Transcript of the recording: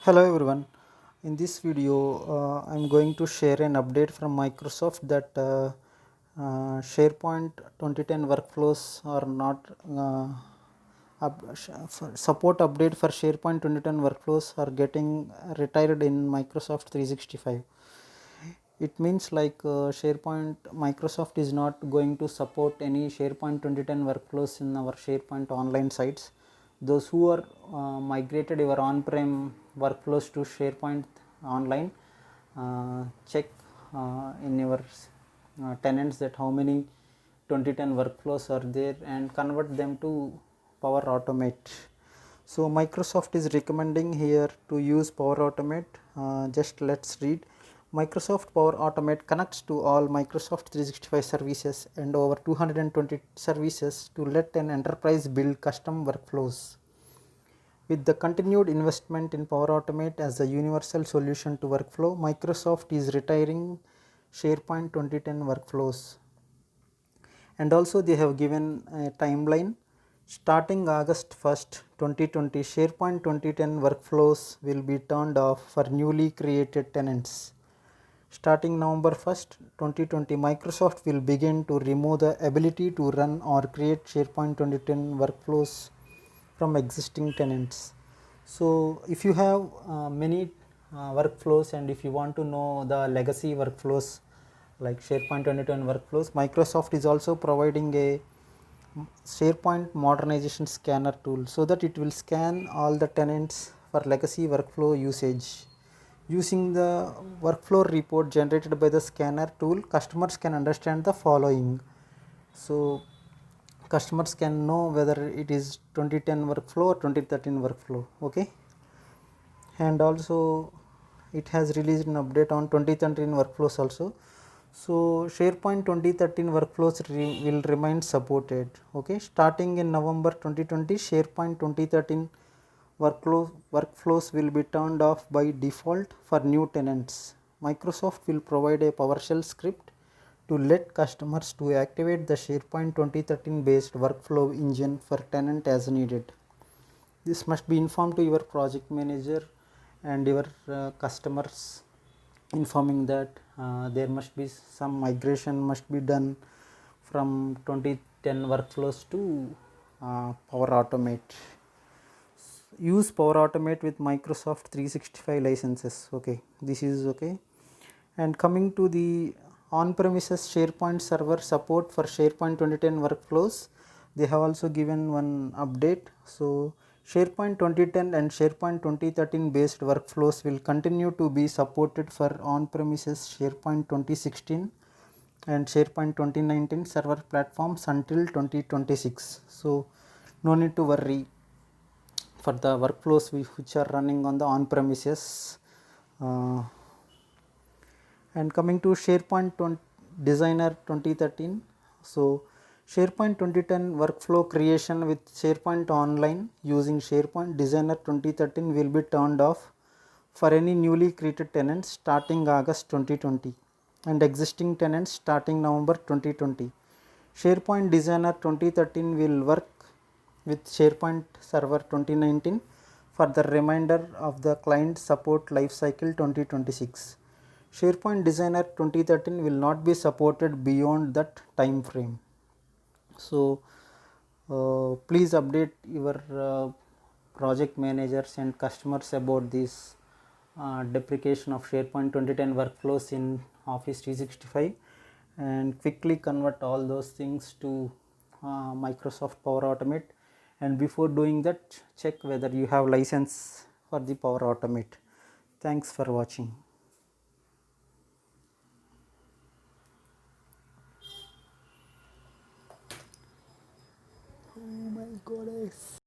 Hello everyone. In this video, I'm going to share an update from Microsoft that SharePoint 2010 workflows are not support update for SharePoint 2010 workflows are getting retired in Microsoft 365. It means like SharePoint Microsoft is not going to support any SharePoint 2010 workflows in our SharePoint online sites. Those who are migrated your on-prem workflows to SharePoint online, check in your tenants that how many 2010 workflows are there and convert them to Power Automate. So Microsoft is recommending here to use Power Automate. Just let's read. Microsoft Power Automate connects to all Microsoft 365 services and over 220 services to let an enterprise build custom workflows. With the continued investment in Power Automate as a universal solution to workflow, Microsoft is retiring SharePoint 2010 workflows. And also they have given a timeline. Starting August 1st, 2020, SharePoint 2010 workflows will be turned off for newly created tenants. Starting November 1st, 2020, Microsoft will begin to remove the ability to run or create SharePoint 2010 workflows from existing tenants. So if you have many workflows and if you want to know the legacy workflows like SharePoint 2010 workflows, Microsoft is also providing a SharePoint modernization scanner tool so that it will scan all the tenants for legacy workflow usage. Using the workflow report generated by the scanner tool, customers can understand the following. So customers can know whether it is 2010 workflow or 2013 workflow. Okay, and also it has released an update on 2013 workflows also. So SharePoint 2013 workflows will remain supported. Okay, starting in November 2020, SharePoint 2013 workflows will be turned off by default for new tenants. Microsoft will provide a PowerShell script to let customers to activate the SharePoint 2013 based workflow engine for tenant as needed. This must be informed to your project manager and your customers, informing that there must be some migration must be done from 2010 workflows to Power Automate. Use Power Automate with Microsoft 365 licenses. Okay, this is okay. And coming to the on-premises SharePoint server support for SharePoint 2010 workflows, they have also given one update. So SharePoint 2010 and SharePoint 2013 based workflows will continue to be supported for on-premises SharePoint 2016 and SharePoint 2019 server platforms until 2026. So no need to worry for the workflows which are running on the on-premises. And coming to SharePoint Designer 2013, so SharePoint 2010 workflow creation with SharePoint Online using SharePoint Designer 2013 will be turned off for any newly created tenants starting August 2020 and existing tenants starting November 2020. SharePoint Designer 2013 will work with SharePoint Server 2019 for the remainder of the client support lifecycle 2026. SharePoint Designer 2013 will not be supported beyond that time frame. So please update your project managers and customers about this deprecation of SharePoint 2010 workflows in Office 365 and quickly convert all those things to Microsoft Power Automate. And before doing that, check whether you have license for the Power Automate. Thanks for watching. Oh my goodness.